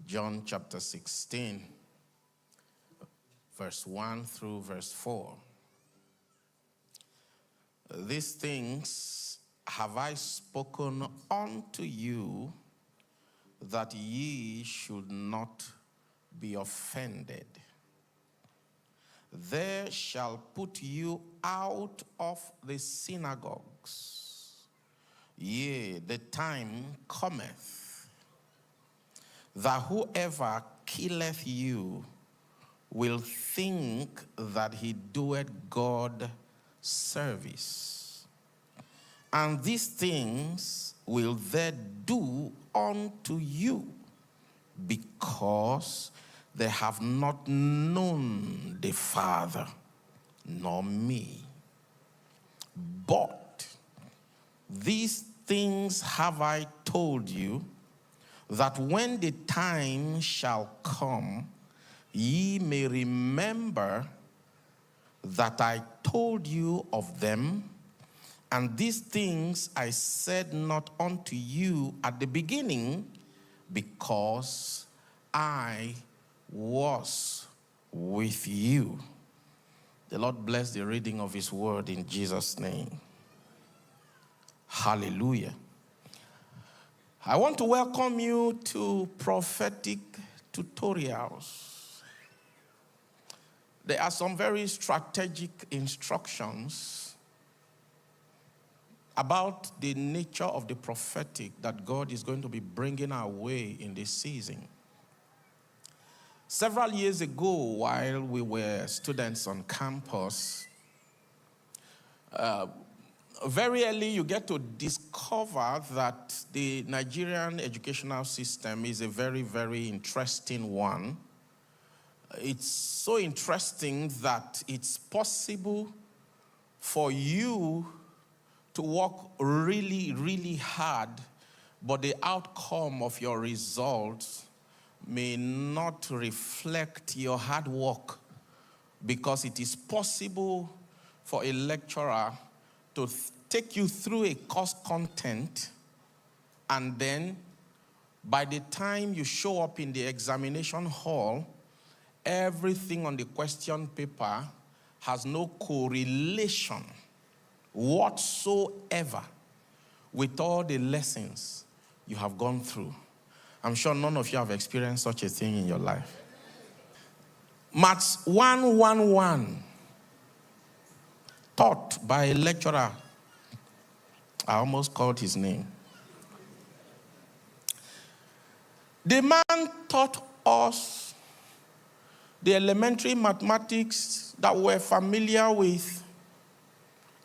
John chapter 16, verse 1 through verse 4. These things have I spoken unto you, that ye should not be offended. They shall put you out of the synagogues. Yea, the time cometh, that whoever killeth you will think that he doeth God service. And these things will they do unto you, because they have not known the Father nor me. But these things have I told you, that when the time shall come, ye may remember that I told you of them. And these things I said not unto you at the beginning, because I was with you. The Lord bless the reading of his word in Jesus' name. Hallelujah. I want to welcome you to Prophetic Tutorials. There are some very strategic instructions about the nature of the prophetic that God is going to be bringing our way in this season. Several years ago, while we were students on campus, very early you get to discover that the Nigerian educational system is a very, very interesting one. It's so interesting that it's possible for you to work really, really hard, but the outcome of your results may not reflect your hard work, because it is possible for a lecturer to take you through a course content, and then by the time you show up in the examination hall, everything on the question paper has no correlation whatsoever with all the lessons you have gone through. I'm sure none of you have experienced such a thing in your life. Maths 111, taught by a lecturer. I almost called his name. The man taught us the elementary mathematics that we're familiar with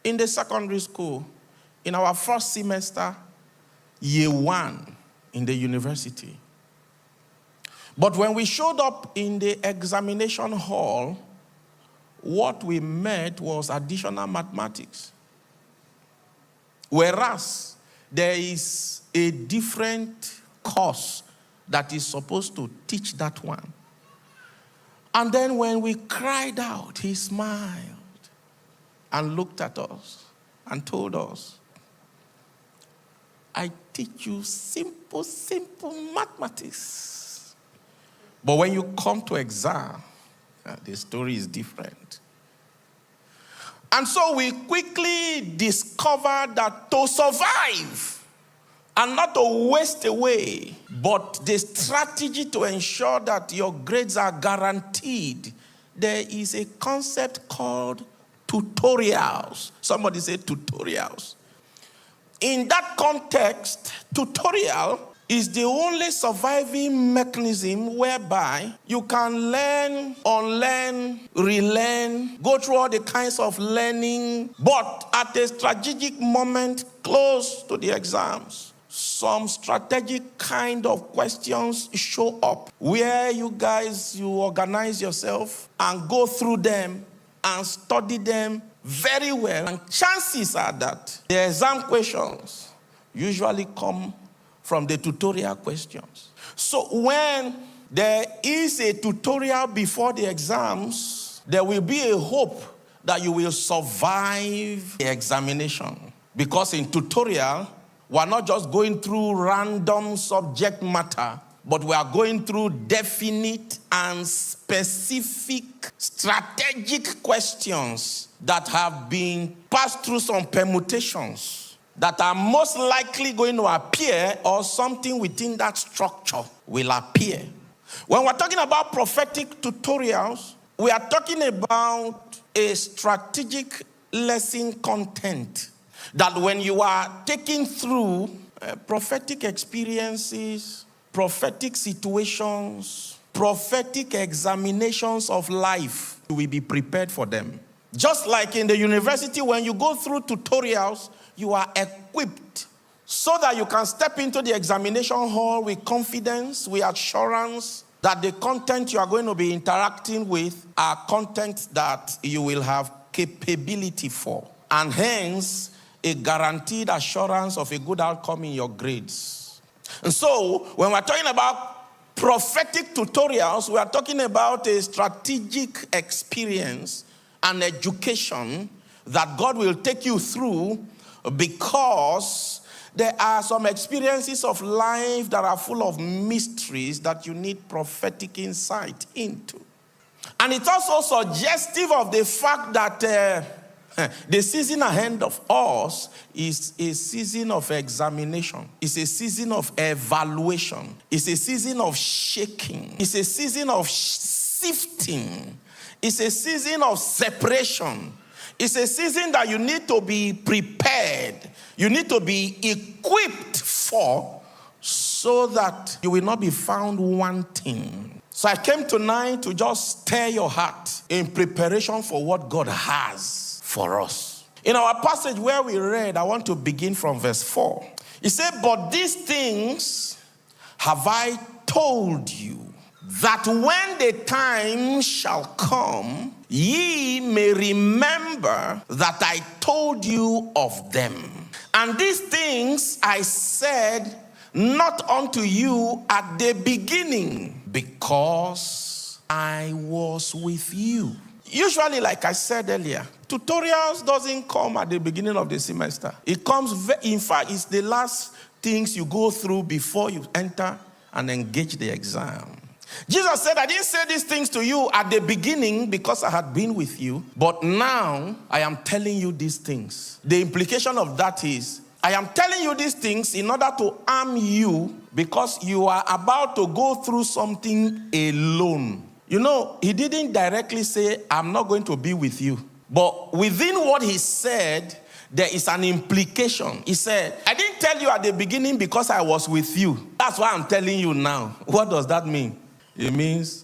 in the secondary school, in our first semester, year 1 in the university. But when we showed up in the examination hall, what we met was additional mathematics. Whereas there is a different course that is supposed to teach that one. And then when we cried out, he smiled and looked at us and told us, I teach you simple mathematics. But when you come to exam, the story is different. And so we quickly discovered that to survive and not to waste away, but the strategy to ensure that your grades are guaranteed, there is a concept called tutorials. Somebody say tutorials. In that context, tutorial is the only surviving mechanism whereby you can learn, unlearn, relearn, go through all the kinds of learning, but at a strategic moment close to the exams, some strategic kind of questions show up where you organize yourself and go through them and study them very well. And chances are that the exam questions usually come from the tutorial questions. So when there is a tutorial before the exams, there will be a hope that you will survive the examination. Because in tutorial, we're not just going through random subject matter, but we are going through definite and specific strategic questions that have been passed through some permutations that are most likely going to appear, or something within that structure will appear. When we're talking about prophetic tutorials, we are talking about a strategic lesson content that when you are taking through prophetic experiences, prophetic situations, prophetic examinations of life, you will be prepared for them. Just like in the university, when you go through tutorials, you are equipped so that you can step into the examination hall with confidence, with assurance that the content you are going to be interacting with are content that you will have capability for, and hence a guaranteed assurance of a good outcome in your grades. And so when we're talking about prophetic tutorials, we are talking about a strategic experience and education that God will take you through, because there are some experiences of life that are full of mysteries that you need prophetic insight into. And it's also suggestive of the fact that the season ahead of us is a season of examination. It's a season of evaluation. It's a season of shaking. It's a season of sifting. It's a season of separation. It's a season that you need to be prepared. You need to be equipped for, so that you will not be found wanting. So I came tonight to just stir your heart in preparation for what God has for us. In our passage where we read, I want to begin from verse 4. He said, "But these things have I told you, that when the time shall come, ye may remember that I told you of them. And these things I said not unto you at the beginning, because I was with you." Usually, like I said earlier, tutorials doesn't come at the beginning of the semester. It comes, in fact, it's the last things you go through before you enter and engage the exam. Jesus said, "I didn't say these things to you at the beginning because I had been with you, but now I am telling you these things." The implication of that is, I am telling you these things in order to arm you, because you are about to go through something alone. You know, he didn't directly say, "I'm not going to be with you." But within what he said, there is an implication. He said, "I didn't tell you at the beginning because I was with you. That's why I'm telling you now." What does that mean? It means,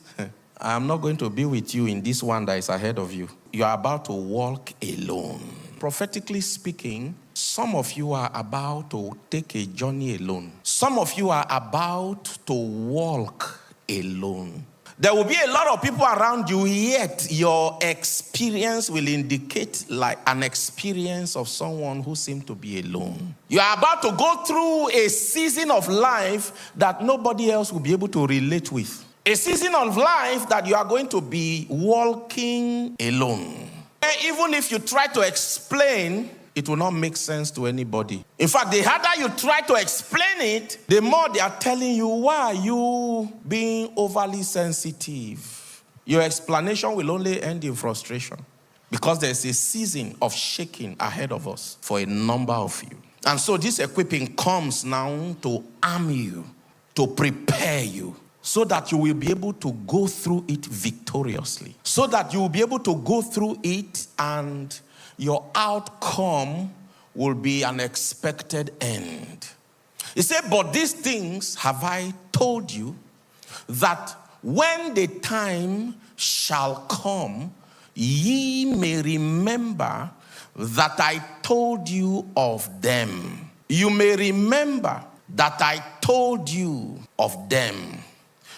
I'm not going to be with you in this one that is ahead of you. You are about to walk alone. Prophetically speaking, some of you are about to take a journey alone. Some of you are about to walk alone. There will be a lot of people around you, yet your experience will indicate like an experience of someone who seems to be alone. You are about to go through a season of life that nobody else will be able to relate with. A season of life that you are going to be walking alone. Even if you try to explain, it will not make sense to anybody. In fact, the harder you try to explain it, the more they are telling you, "Why are you being overly sensitive?" Your explanation will only end in frustration, because there's a season of shaking ahead of us for a number of you. And so this equipping comes now to arm you, to prepare you, so that you will be able to go through it victoriously. So that you will be able to go through it and your outcome will be an expected end. He said, "But these things have I told you, that when the time shall come, ye may remember that I told you of them." You may remember that I told you of them.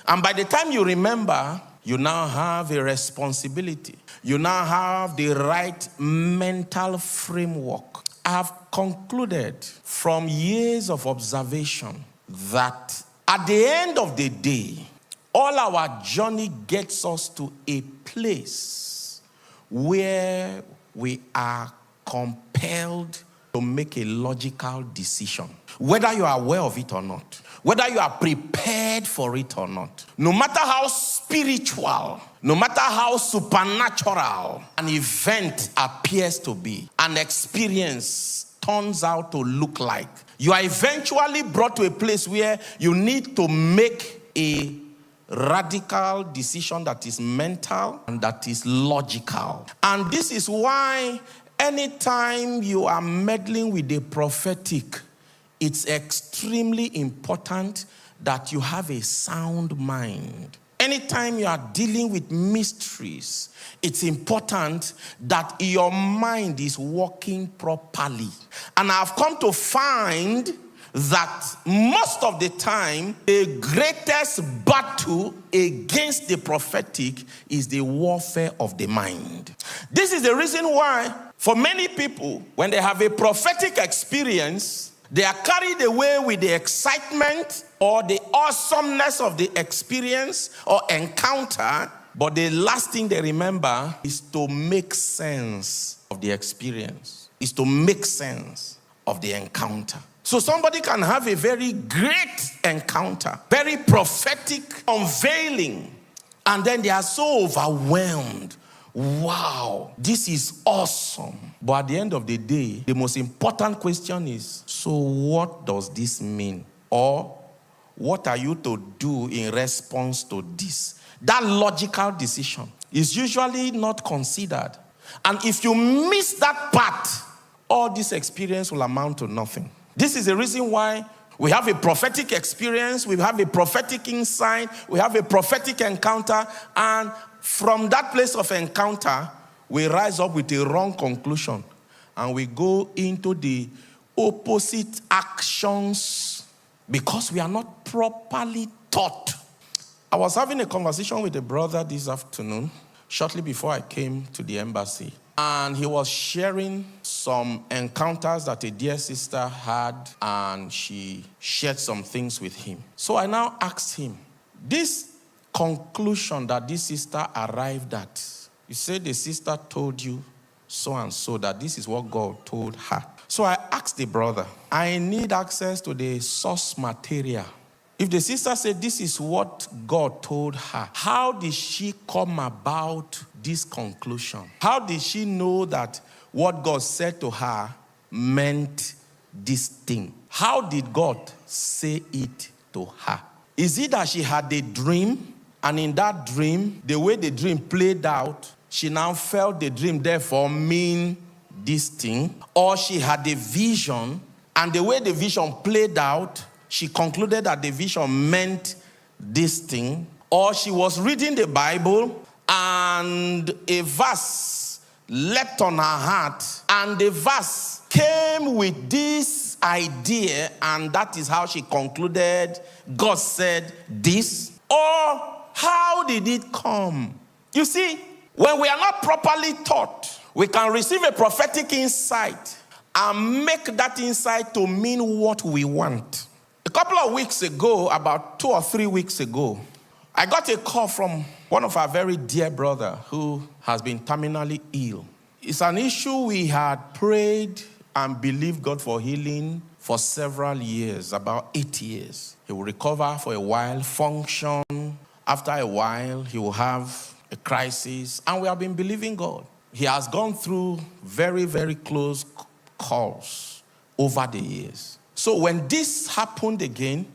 And by the time you remember, you now have a responsibility. You now have the right mental framework. I have concluded from years of observation that at the end of the day, all our journey gets us to a place where we are compelled to to make a logical decision, whether you are aware of it or not, whether you are prepared for it or not. No matter how spiritual, no matter how supernatural an event appears to be, an experience turns out to look like, you are eventually brought to a place where you need to make a radical decision that is mental and that is logical. And this is why anytime you are meddling with the prophetic, it's extremely important that you have a sound mind. Anytime you are dealing with mysteries, it's important that your mind is working properly. And I've come to find that most of the time, the greatest battle against the prophetic is the warfare of the mind. This is the reason why, for many people, when they have a prophetic experience, they are carried away with the excitement or the awesomeness of the experience or encounter, but the last thing they remember is to make sense of the experience, is to make sense of the encounter. So somebody can have a very great encounter, very prophetic unveiling, and then they are so overwhelmed. Wow, this is awesome. But at the end of the day, the most important question is, so what does this mean? Or what are you to do in response to this? That logical decision is usually not considered. And if you miss that part, all this experience will amount to nothing. This is the reason why we have a prophetic experience, we have a prophetic insight, we have a prophetic encounter, and from that place of encounter, we rise up with a wrong conclusion, and we go into the opposite actions because we are not properly taught. I was having a conversation with a brother this afternoon, shortly before I came to the embassy. And he was sharing some encounters that a dear sister had, and she shared some things with him. So I now asked him, this conclusion that this sister arrived at, you said the sister told you so and so, that this is what God told her. So I asked the brother, I need access to the source material. If the sister said this is what God told her, how did she come about this conclusion? How did she know that what God said to her meant this thing? How did God say it to her? Is it that she had a dream, and in that dream, the way the dream played out, she now felt the dream therefore mean this thing? Or she had a vision, and the way the vision played out, she concluded that the vision meant this thing? Or she was reading the Bible and a verse leapt on her heart, and the verse came with this idea, and that is how she concluded God said this? Or how did it come? You see, when we are not properly taught, we can receive a prophetic insight and make that insight to mean what we want. A couple of weeks ago, about 2 or 3 weeks ago, I got a call from one of our very dear brother who has been terminally ill. It's an issue we had prayed and believed God for healing for several years, about 8 years. He will recover for a while, function. After a while, he will have a crisis, and we have been believing God. He has gone through very, very close calls over the years. So when this happened again,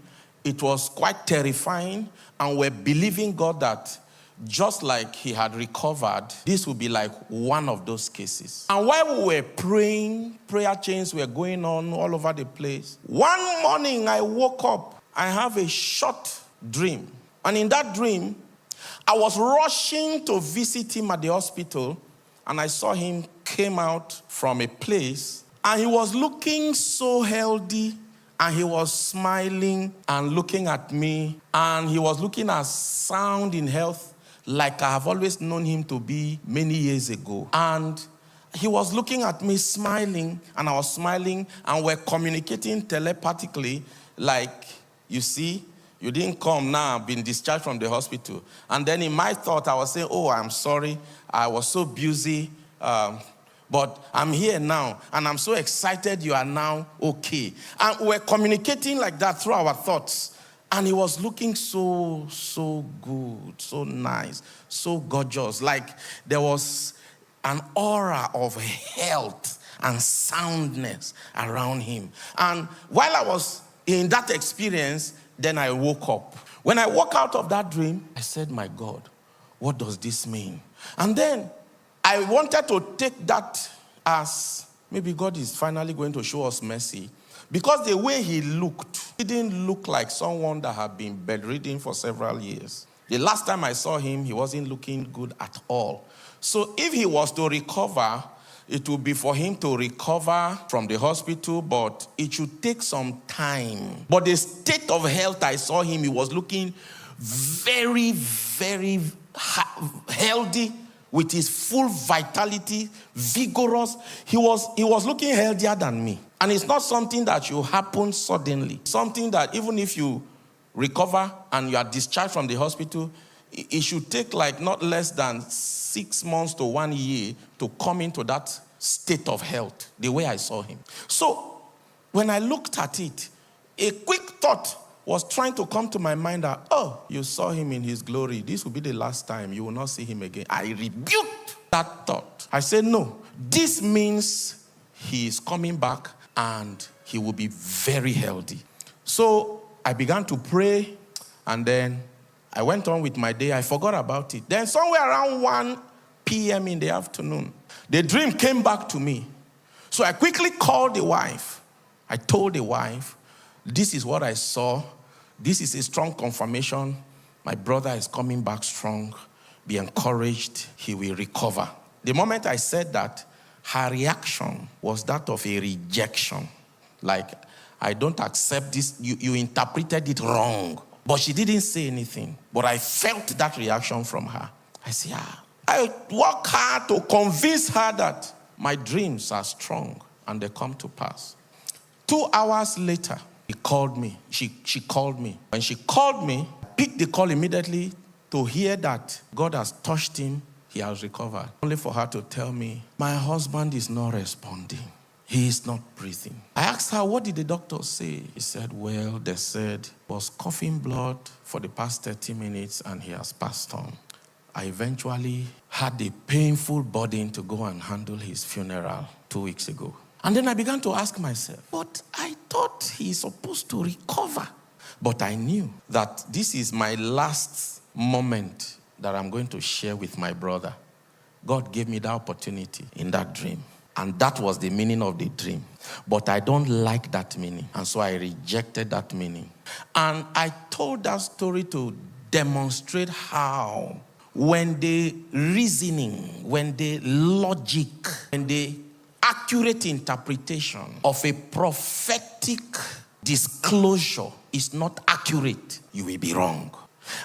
it was quite terrifying, and we're believing God that just like he had recovered, this would be like one of those cases. And while we were praying, prayer chains were going on all over the place. One morning I woke up, I have a short dream. And in that dream, I was rushing to visit him at the hospital, and I saw him came out from a place, and he was looking so healthy, and he was smiling and looking at me, and he was looking as sound in health like I have always known him to be many years ago. And he was looking at me smiling, and I was smiling, and we're communicating telepathically like, you see, you didn't come now, I've been discharged from the hospital. And then in my thought, I was saying, oh, I'm sorry, I was so busy But I'm here now, and I'm so excited you are now okay. And we're communicating like that through our thoughts. And he was looking so good, so nice, so gorgeous. Like there was an aura of health and soundness around him. And while I was in that experience, then I woke up. When I woke out of that dream, I said, my God, what does this mean? And then I wanted to take that as maybe God is finally going to show us mercy. Because the way he looked, he didn't look like someone that had been bedridden for several years. The last time I saw him, he wasn't looking good at all. So if he was to recover, it would be for him to recover from the hospital, but it should take some time. But the state of health I saw him, he was looking very, very healthy, with his full vitality, vigorous. He was looking healthier than me. And it's not something that will happen suddenly. Something that even if you recover and you are discharged from the hospital, it should take like not less than 6 months to 1 year to come into that state of health, the way I saw him. So when I looked at it, a quick thought was trying to come to my mind that, oh, you saw him in his glory. This will be the last time. You will not see him again. I rebuked that thought. I said, no, this means he is coming back and he will be very healthy. So I began to pray, and then I went on with my day. I forgot about it. Then somewhere around 1 p.m. in the afternoon, the dream came back to me. So I quickly called the wife. I told the wife, this is what I saw. This is a strong confirmation. My brother is coming back strong. Be encouraged. He will recover. The moment I said that, her reaction was that of a rejection. Like, I don't accept this. You interpreted it wrong. But she didn't say anything. But I felt that reaction from her. I said, I work hard to convince her that my dreams are strong and they come to pass. 2 hours later, he called me. She called me. When she called me, I picked the call immediately to hear that God has touched him. He has recovered. Only for her to tell me, my husband is not responding. He is not breathing. I asked her, what did the doctor say? He said, well, they said he was coughing blood for the past 30 minutes and he has passed on. I eventually had the painful burden to go and handle his funeral 2 weeks ago. And then I began to ask myself, but I thought he's supposed to recover. But I knew that this is my last moment that I'm going to share with my brother. God gave me that opportunity in that dream. And that was the meaning of the dream. But I don't like that meaning. And so I rejected that meaning. And I told that story to demonstrate how when the reasoning, when the logic, when the accurate interpretation of a prophetic disclosure is not accurate, you will be wrong.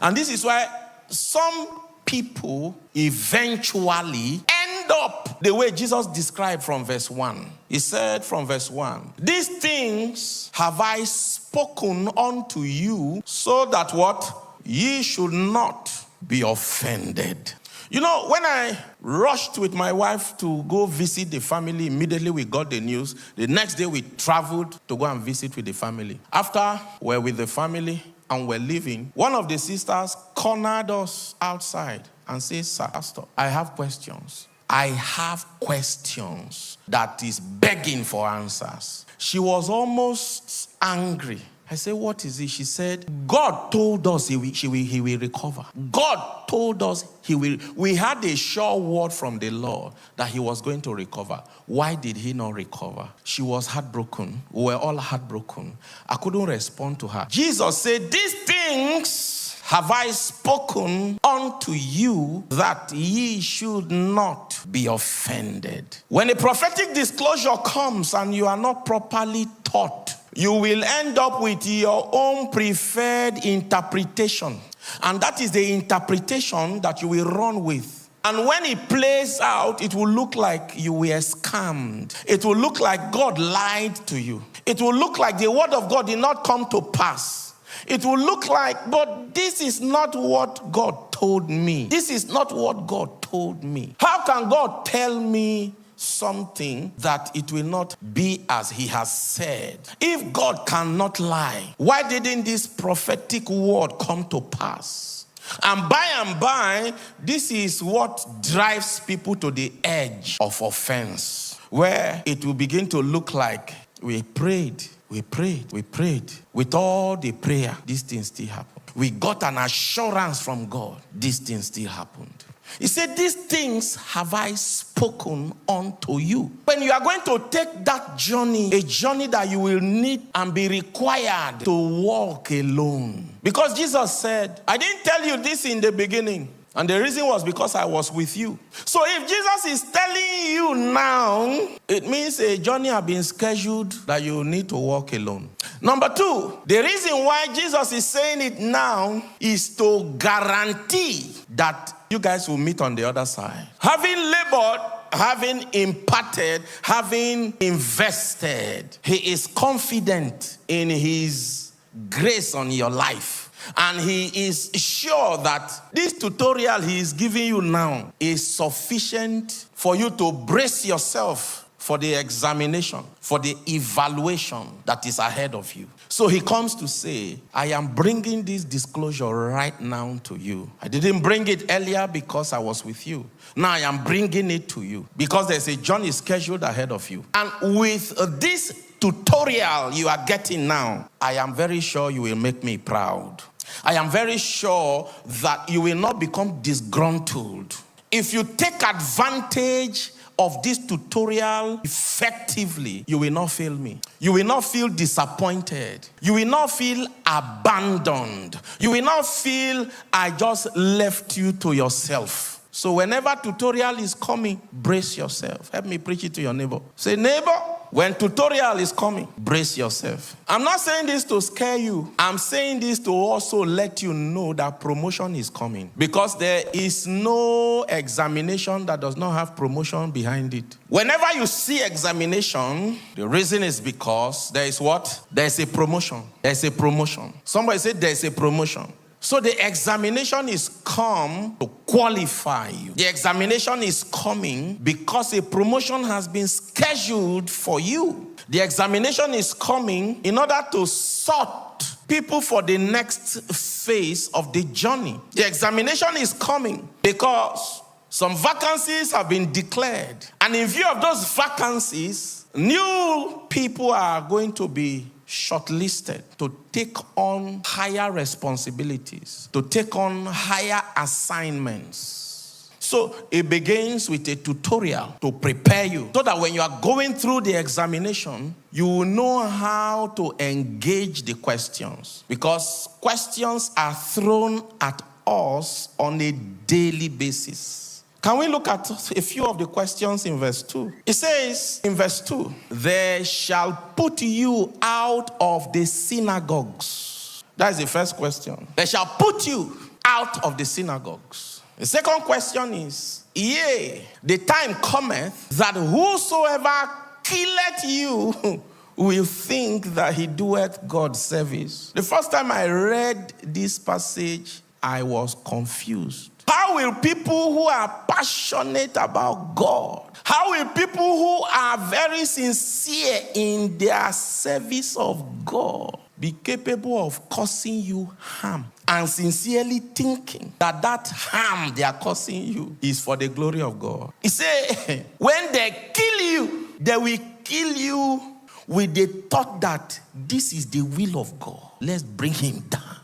And this is why some people eventually end up the way Jesus described from verse 1. He said from verse 1, these things have I spoken unto you, so that what? Ye should not be offended. You know, when I rushed with my wife to go visit the family, immediately we got the news. The next day we traveled to go and visit with the family. After we're with the family and we're leaving, one of the sisters cornered us outside and said, Sir Pastor, I have questions. I have questions that is begging for answers. She was almost angry. I said, what is it? She said, God told us he will recover. God told us he will. We had a sure word from the Lord that he was going to recover. Why did he not recover? She was heartbroken. We were all heartbroken. I couldn't respond to her. Jesus said, these things have I spoken unto you, that ye should not be offended. When a prophetic disclosure comes and you are not properly taught, you will end up with your own preferred interpretation. And that is the interpretation that you will run with. And when it plays out, it will look like you were scammed. It will look like God lied to you. It will look like the word of God did not come to pass. It will look like, but this is not what God told me. This is not what God told me. How can God tell me something that it will not be as he has said. If God cannot lie, why didn't this prophetic word come to pass? And by, this is what drives people to the edge of offense, where it will begin to look like we prayed. With all the prayer, these things still happen. We got an assurance from God, these things still happened. He said, these things have I spoken unto you. When you are going to take that journey, a journey that you will need and be required to walk alone. Because Jesus said, I didn't tell you this in the beginning. And the reason was because I was with you. So if Jesus is telling you now, it means a journey has been scheduled that you need to walk alone. Number two, the reason why Jesus is saying it now is to guarantee that you guys will meet on the other side. Having labored, having imparted, having invested, he is confident in his grace on your life. And he is sure that this tutorial he is giving you now is sufficient for you to brace yourself for the examination, for the evaluation that is ahead of you. So he comes to say, I am bringing this disclosure right now to you. I didn't bring it earlier because I was with you. Now I am bringing it to you because there's a journey scheduled ahead of you. And with this tutorial you are getting now, I am very sure you will make me proud. I am very sure that you will not become disgruntled. If you take advantage of this tutorial effectively, you will not fail me. You will not feel disappointed. You will not feel abandoned. You will not feel I just left you to yourself. So whenever tutorial is coming, brace yourself. Help me preach it to your neighbor. Say, neighbor, when tutorial is coming, brace yourself. I'm not saying this to scare you. I'm saying this to also let you know that promotion is coming. Because there is no examination that does not have promotion behind it. Whenever you see examination, the reason is because there is what? There is a promotion. There is a promotion. Somebody said there is a promotion. So the examination is come to qualify you. The examination is coming because a promotion has been scheduled for you. The examination is coming in order to sort people for the next phase of the journey. The examination is coming because some vacancies have been declared. And in view of those vacancies, new people are going to be shortlisted to take on higher responsibilities, to take on higher assignments. So it begins with a tutorial to prepare you so that when you are going through the examination, you will know how to engage the questions. Because questions are thrown at us on a daily basis. Can we look at a few of the questions in verse 2? It says in verse 2, they shall put you out of the synagogues. That is the first question. They shall put you out of the synagogues. The second question is, yea, the time cometh that whosoever killeth you will think that he doeth God service. The first time I read this passage, I was confused. How will people who are passionate about God, how will people who are very sincere in their service of God be capable of causing you harm and sincerely thinking that that harm they are causing you is for the glory of God? He said, when they kill you, they will kill you with the thought that this is the will of God. Let's bring him down.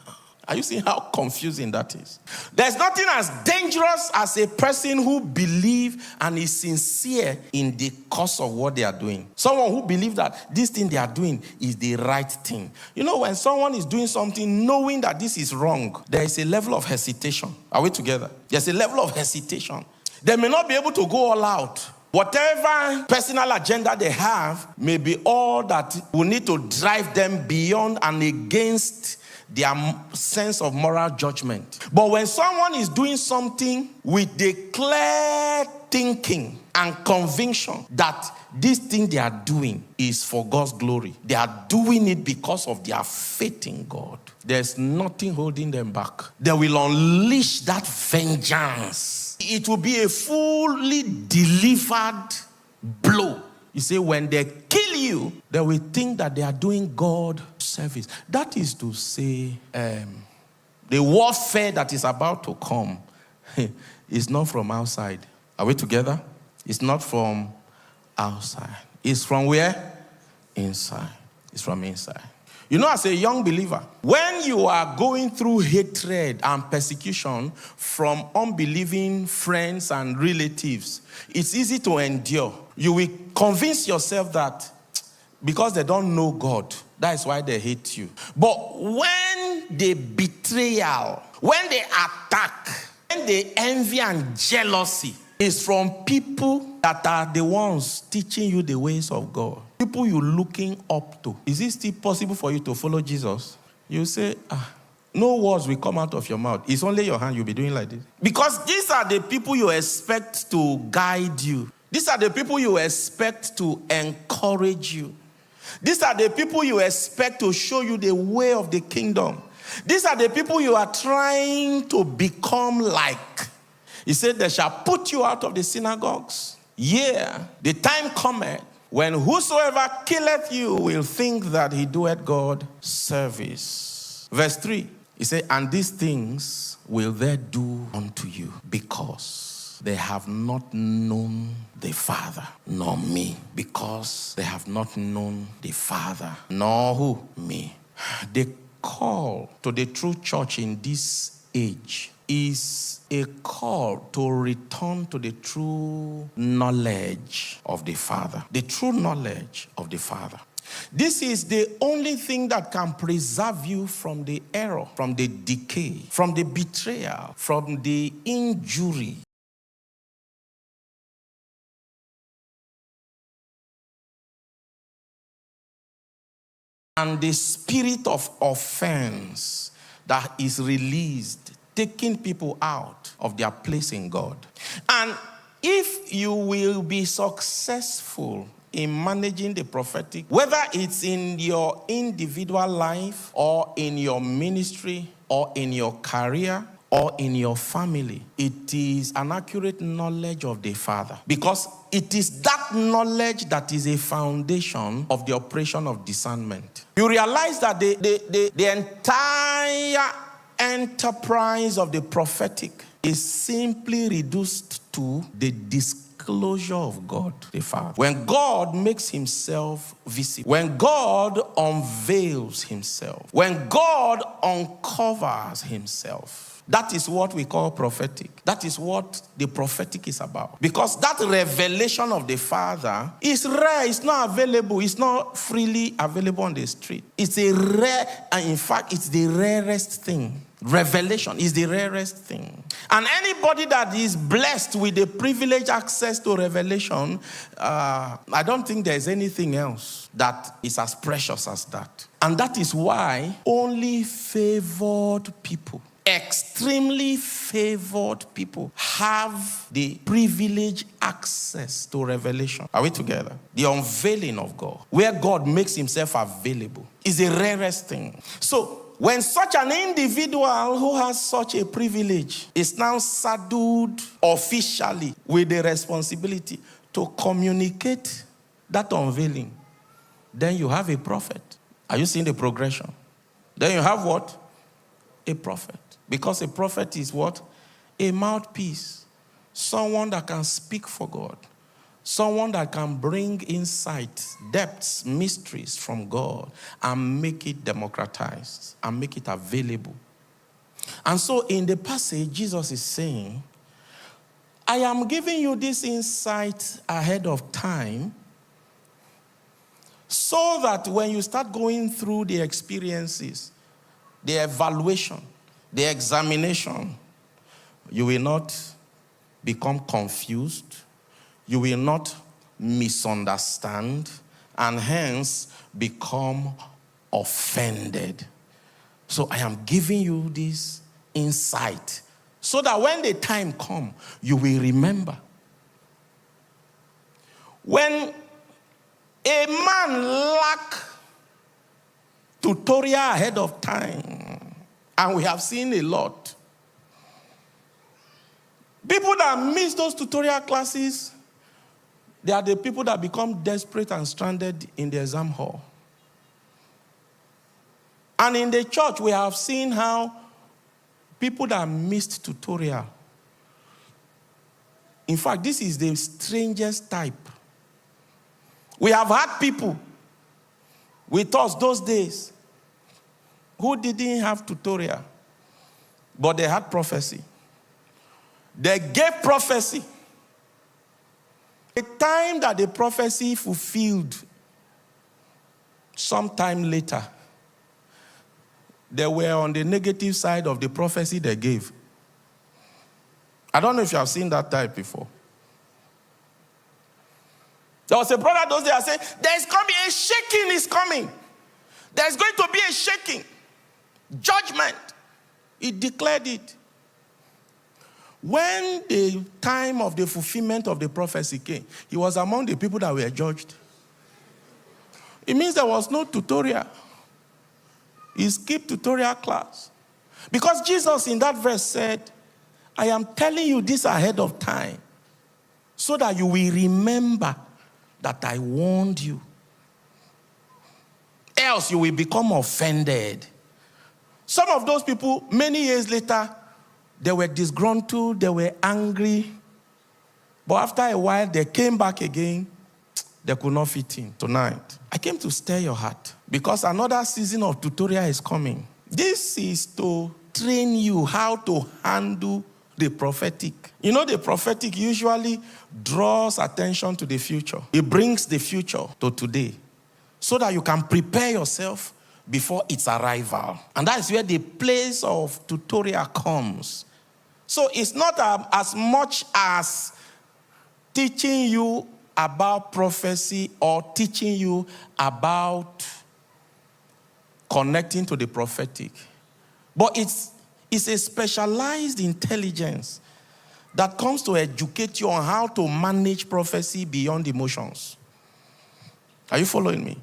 Are you seeing how confusing that is? There's nothing as dangerous as a person who believes and is sincere in the cause of what they are doing. Someone who believes that this thing they are doing is the right thing. You know, when someone is doing something knowing that this is wrong, there is a level of hesitation. Are we together? There's a level of hesitation. They may not be able to go all out. Whatever personal agenda they have may be all that will need to drive them beyond and against their sense of moral judgment. But when someone is doing something with the clear thinking and conviction that this thing they are doing is for God's glory, they are doing it because of their faith in God, there's nothing holding them back. They will unleash that vengeance. It will be a fully delivered blow. You say when they kill you, they will think that they are doing God service. That is to say, the warfare that is about to come is not from outside. Are we together? It's not from outside. It's from where? Inside. It's from inside. You know, as a young believer, when you are going through hatred and persecution from unbelieving friends and relatives, it's easy to endure. You will convince yourself that because they don't know God, that is why they hate you. But when the betrayal, when the attack, when the envy and jealousy is from people that are the ones teaching you the ways of God, people you're looking up to, is it still possible for you to follow Jesus? You say, no words will come out of your mouth. It's only your hand you'll be doing like this. Because these are the people you expect to guide you. These are the people you expect to encourage you. These are the people you expect to show you the way of the kingdom. These are the people you are trying to become like. He said, they shall put you out of the synagogues. Yeah, the time cometh when whosoever killeth you will think that he doeth God service. Verse 3, he said, and these things will they do unto you, because they have not known the Father, nor me. Because they have not known the Father, nor who? Me. The call to the true church in this age is a call to return to the true knowledge of the Father. The true knowledge of the Father. This is the only thing that can preserve you from the error, from the decay, from the betrayal, from the injury. And the spirit of offense that is released, taking people out of their place in God. And if you will be successful in managing the prophetic, whether it's in your individual life or in your ministry or in your career or in your family, it is an accurate knowledge of the Father. Because it is that knowledge that is a foundation of the operation of discernment. You realize that the entire enterprise of the prophetic is simply reduced to the disclosure of God the Father. When God makes himself visible, when God unveils himself, when God uncovers himself, that is what we call prophetic. That is what the prophetic is about. Because that revelation of the Father is rare. It's not available. It's not freely available on the street. It's a rare, and in fact, it's the rarest thing. Revelation is the rarest thing. And anybody that is blessed with the privileged access to revelation, I don't think there's anything else that is as precious as that. And that is why only favored people, extremely favored people, have the privileged access to revelation. Are we together? The unveiling of God, where God makes himself available, is the rarest thing. So when such an individual who has such a privilege is now saddled officially with the responsibility to communicate that unveiling, then you have a prophet. Are you seeing the progression? Then you have what? A prophet. Because a prophet is what? A mouthpiece. Someone that can speak for God. Someone that can bring insight, depths, mysteries from God and make it democratized and make it available. And so in the passage, Jesus is saying, I am giving you this insight ahead of time so that when you start going through the experiences, the evaluation, the examination, you will not become confused. You will not misunderstand and hence become offended. So I am giving you this insight so that when the time comes, you will remember. When a man lacks tutorial ahead of time, and we have seen a lot, people that miss those tutorial classes, They are the people that become desperate and stranded in the exam hall. And in the church, we have seen how people that missed tutorial. In fact, this is the strangest type. We have had people with us those days who didn't have tutorial, but they had prophecy. They gave prophecy. The time that the prophecy fulfilled, sometime later, they were on the negative side of the prophecy they gave. I don't know if you have seen that type before. There was a brother those days that said, there's going to be a shaking is coming. There's going to be a shaking. Judgment. He declared it. When the time of the fulfillment of the prophecy came, he was among the people that were judged. It means there was no tutorial. He skipped tutorial class. Because Jesus in that verse said, I am telling you this ahead of time so that you will remember that I warned you. Else you will become offended. Some of those people, many years later, they were disgruntled, they were angry. But after a while, they came back again. They could not fit in. Tonight, I came to stir your heart because another season of tutorial is coming. This is to train you how to handle the prophetic. You know, the prophetic usually draws attention to the future. It brings the future to today so that you can prepare yourself before its arrival. And that is where the place of tutorial comes. So it's not as much as teaching you about prophecy or teaching you about connecting to the prophetic. But it's a specialized intelligence that comes to educate you on how to manage prophecy beyond emotions. Are you following me?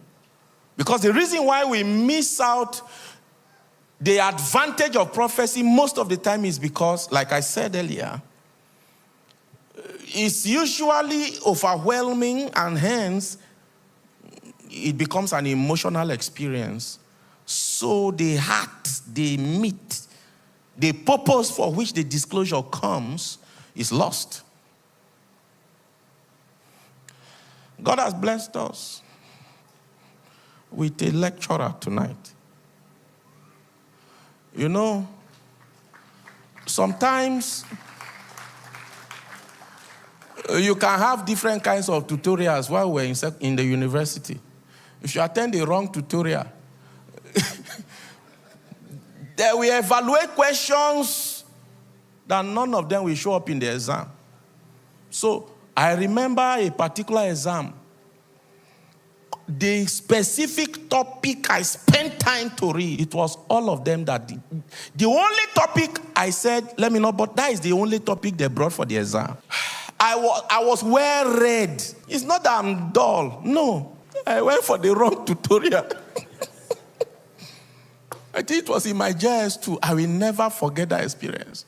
Because the reason why we miss out the advantage of prophecy most of the time is because, like I said earlier, it's usually overwhelming and hence it becomes an emotional experience. So the heart, the meat, the purpose for which the disclosure comes is lost. God has blessed us with a lecturer tonight. You know, sometimes you can have different kinds of tutorials while we're in the university. If you attend the wrong tutorial, they will evaluate questions that none of them will show up in the exam. So I remember a particular exam. The specific topic I spent time to read, it was all of them that did. The only topic I said, let me know, but that is the only topic they brought for the exam. I was well read. It's not that I'm dull. No. I went for the wrong tutorial. I think it was in my JS2. I will never forget that experience.